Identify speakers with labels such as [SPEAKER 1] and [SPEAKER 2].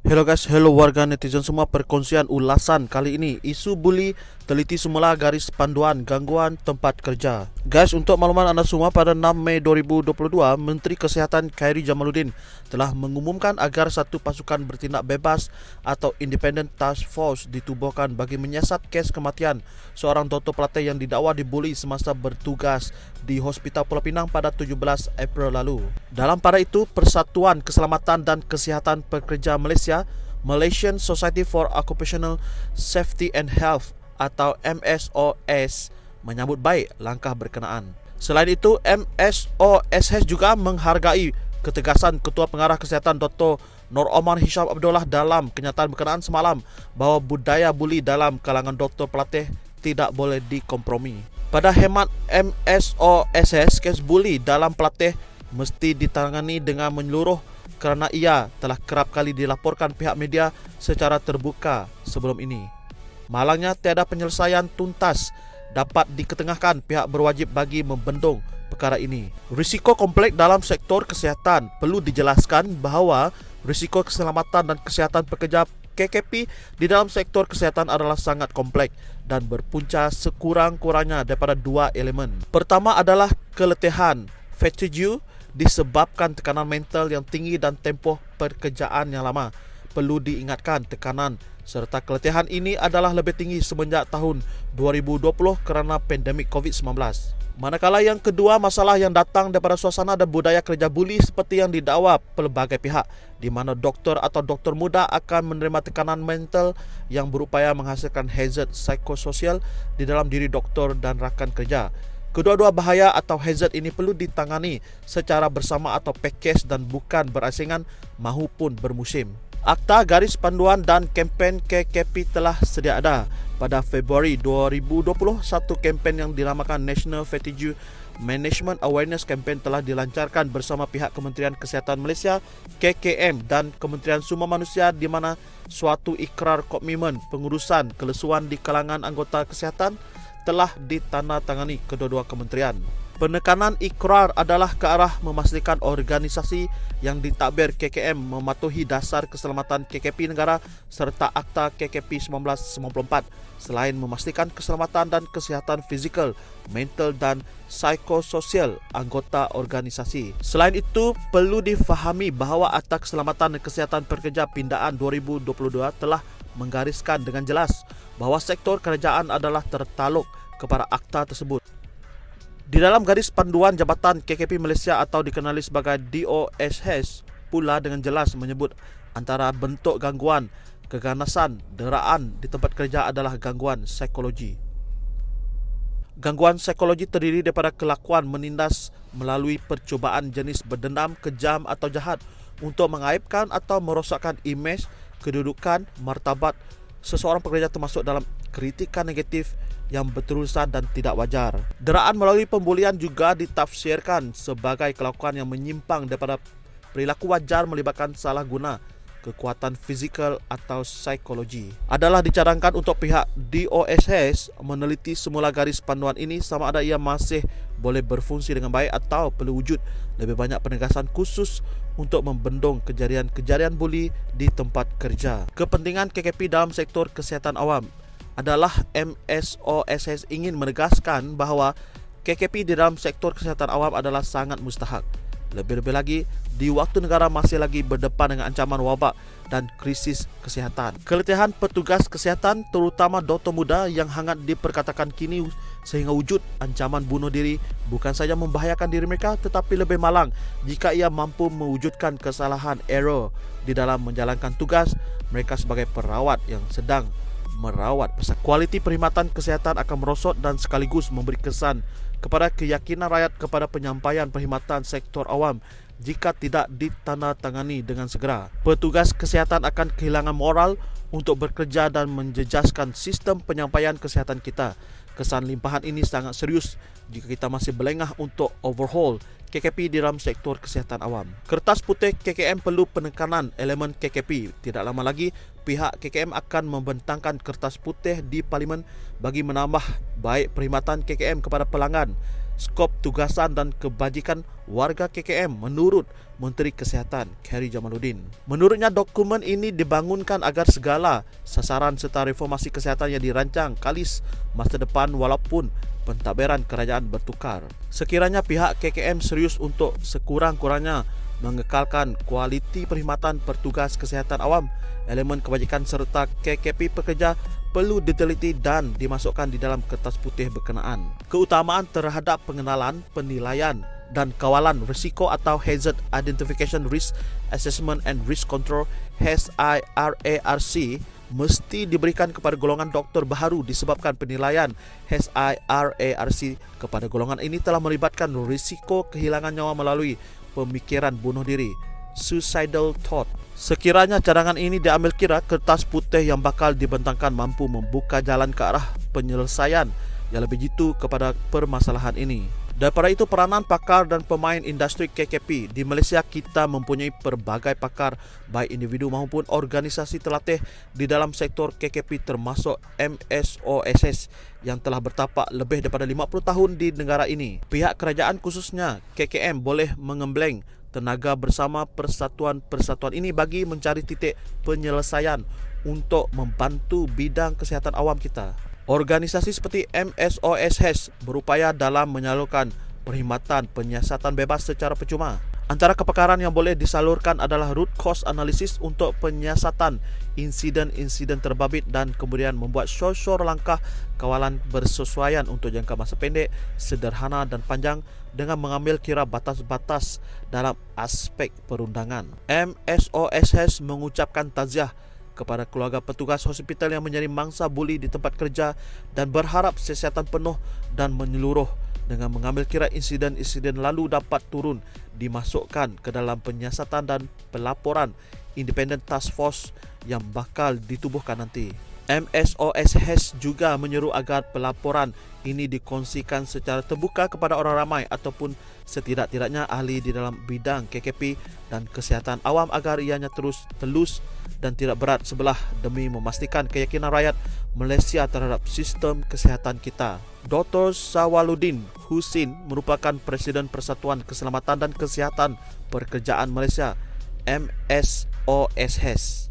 [SPEAKER 1] Hello guys, hello warga netizen semua. Perkongsian ulasan kali ini, isu buli teliti semula garis panduan gangguan tempat kerja. Guys, untuk makluman anda semua, pada 6 Mei 2022, Menteri Kesihatan Khairy Jamaluddin telah mengumumkan agar satu pasukan bertindak bebas atau Independent Task Force ditubuhkan bagi menyiasat kes kematian seorang doktor pelatih yang didakwa dibuli semasa bertugas di Hospital Pulau Pinang pada 17 April lalu. Dalam pada itu, Persatuan Keselamatan dan Kesihatan Pekerja Malaysia, Malaysian Society for Occupational Safety and Health atau MSOS, menyambut baik langkah berkenaan. Selain itu, MSOS juga menghargai ketegasan Ketua Pengarah Kesihatan Dr. Nur Omar Hisham Abdullah dalam kenyataan berkenaan semalam bahawa budaya buli dalam kalangan doktor pelatih tidak boleh dikompromi. Pada hemat MSOS, kes buli dalam pelatih mesti ditangani dengan menyeluruh kerana ia telah kerap kali dilaporkan pihak media secara terbuka sebelum ini. Malangnya, tiada penyelesaian tuntas dapat diketengahkan. Pihak berwajib bagi membendung perkara ini. Risiko kompleks dalam sektor kesihatan. Perlu dijelaskan bahawa risiko keselamatan dan kesihatan pekerja KKP di dalam sektor kesihatan adalah sangat kompleks dan berpunca sekurang-kurangnya daripada dua elemen. Pertama adalah keletihan, fatigue, disebabkan tekanan mental yang tinggi dan tempoh pekerjaan yang lama. Perlu diingatkan, tekanan serta keletihan ini adalah lebih tinggi semenjak tahun 2020 kerana pandemik COVID-19. Manakala yang kedua, masalah yang datang daripada suasana dan budaya kerja buli seperti yang didakwa pelbagai pihak, di mana doktor atau doktor muda akan menerima tekanan mental yang berupaya menghasilkan hazard psikososial di dalam diri doktor dan rakan kerja. Kedua-dua bahaya atau hazard ini perlu ditangani secara bersama atau pakej dan bukan berasingan mahupun bermusim. Akta Garis Panduan dan Kempen KKP telah sedia ada. Pada Februari 2020, satu kempen yang dinamakan National Fatigue Management Awareness Campaign telah dilancarkan bersama pihak Kementerian Kesihatan Malaysia KKM dan Kementerian Sumber Manusia, di mana suatu ikrar komitmen pengurusan kelesuan di kalangan anggota kesihatan telah ditandatangani kedua-dua kementerian. Penekanan ikrar adalah ke arah memastikan organisasi yang ditadbir KKM mematuhi dasar keselamatan KKP negara serta Akta KKP 1994, selain memastikan keselamatan dan kesihatan fizikal, mental dan psikososial anggota organisasi. Selain itu, perlu difahami bahawa Akta Keselamatan dan Kesihatan Pekerja Pindaan 2022 telah menggariskan dengan jelas bahawa sektor kerajaan adalah tertaluk kepada akta tersebut. Di dalam garis panduan Jabatan KKP Malaysia atau dikenali sebagai DOSH pula dengan jelas menyebut antara bentuk gangguan keganasan deraan di tempat kerja adalah gangguan psikologi. Gangguan psikologi terdiri daripada kelakuan menindas melalui percubaan jenis berdendam, kejam atau jahat untuk mengaibkan atau merosakkan imej, kedudukan, martabat seseorang pekerja, termasuk dalam kritikan negatif yang berterusan dan tidak wajar. Deraan melalui pembulian juga ditafsirkan sebagai kelakuan yang menyimpang daripada perilaku wajar melibatkan salah guna kekuatan fizikal atau psikologi. Adalah dicadangkan untuk pihak DOSH meneliti semula garis panduan ini sama ada ia masih boleh berfungsi dengan baik atau perlu wujud lebih banyak penegasan khusus untuk membendung kejadian-kejadian buli di tempat kerja. Kepentingan KKP dalam sektor kesihatan awam adalah MSOS ingin menegaskan bahawa KKP di dalam sektor kesihatan awam adalah sangat mustahak. Lebih-lebih lagi, di waktu negara masih lagi berdepan dengan ancaman wabak dan krisis kesihatan. Keletihan petugas kesihatan, terutama doktor muda yang hangat diperkatakan kini sehingga wujud ancaman bunuh diri, bukan saja membahayakan diri mereka tetapi lebih malang jika ia mampu mewujudkan kesalahan error di dalam menjalankan tugas mereka sebagai perawat yang sedang merawat pesakit. Kualiti perkhidmatan kesihatan akan merosot dan sekaligus memberi kesan kepada keyakinan rakyat kepada penyampaian perkhidmatan sektor awam jika tidak ditandatangani dengan segera. Petugas kesihatan akan kehilangan moral untuk bekerja dan menjejaskan sistem penyampaian kesihatan kita. Kesan limpahan ini sangat serius jika kita masih berlengah untuk overhaul KKP di dalam sektor kesihatan awam. Kertas putih KKM perlu penekanan elemen KKP. Tidak lama lagi, pihak KKM akan membentangkan kertas putih di Parlimen bagi menambah baik perkhidmatan KKM kepada pelanggan skop tugasan dan kebajikan warga KKM menurut Menteri Kesihatan Khairy Jamaluddin. Menurutnya, dokumen ini dibangunkan agar segala sasaran serta reformasi kesihatan yang dirancang kalis masa depan walaupun pentadbiran kerajaan bertukar. Sekiranya pihak KKM serius untuk sekurang-kurangnya mengekalkan kualiti perkhidmatan petugas kesihatan awam, elemen kebajikan serta KKP pekerja perlu diteliti dan dimasukkan di dalam kertas putih berkenaan. Keutamaan terhadap pengenalan, penilaian dan kawalan risiko atau Hazard Identification Risk Assessment and Risk Control HIRARC mesti diberikan kepada golongan doktor baharu disebabkan penilaian HIRARC kepada golongan ini telah melibatkan risiko kehilangan nyawa melalui pemikiran bunuh diri, suicidal thought. Sekiranya cadangan ini diambil kira, kertas putih yang bakal dibentangkan mampu membuka jalan ke arah penyelesaian yang lebih jitu kepada permasalahan ini. Daripada itu, peranan pakar dan pemain industri KKP. Di Malaysia, kita mempunyai pelbagai pakar, baik individu maupun organisasi terlatih di dalam sektor KKP termasuk MSOSS yang telah bertapak lebih daripada 50 tahun di negara ini. Pihak kerajaan khususnya KKM boleh mengembleng tenaga bersama persatuan-persatuan ini bagi mencari titik penyelesaian untuk membantu bidang kesihatan awam kita. Organisasi seperti MSOSS berupaya dalam menyalurkan perkhidmatan penyiasatan bebas secara percuma. Antara kepakaran yang boleh disalurkan adalah root cause analysis untuk penyiasatan insiden-insiden terbabit dan kemudian membuat syur-syur langkah kawalan bersesuaian untuk jangka masa pendek, sederhana dan panjang dengan mengambil kira batas-batas dalam aspek perundangan. MSOSS mengucapkan taziah kepada keluarga petugas hospital yang menjadi mangsa buli di tempat kerja dan berharap siasatan penuh dan menyeluruh dengan mengambil kira insiden-insiden lalu dapat turun dimasukkan ke dalam penyiasatan dan pelaporan Independent Task Force yang bakal ditubuhkan nanti. MSOSS juga menyeru agar pelaporan ini dikongsikan secara terbuka kepada orang ramai ataupun setidak-tidaknya ahli di dalam bidang KKP dan kesihatan awam agar ianya terus telus dan tidak berat sebelah demi memastikan keyakinan rakyat Malaysia terhadap sistem kesihatan kita. Dr. Sawaluddin Husin merupakan Presiden Persatuan Keselamatan dan Kesihatan Pekerjaan Malaysia, MSOSS.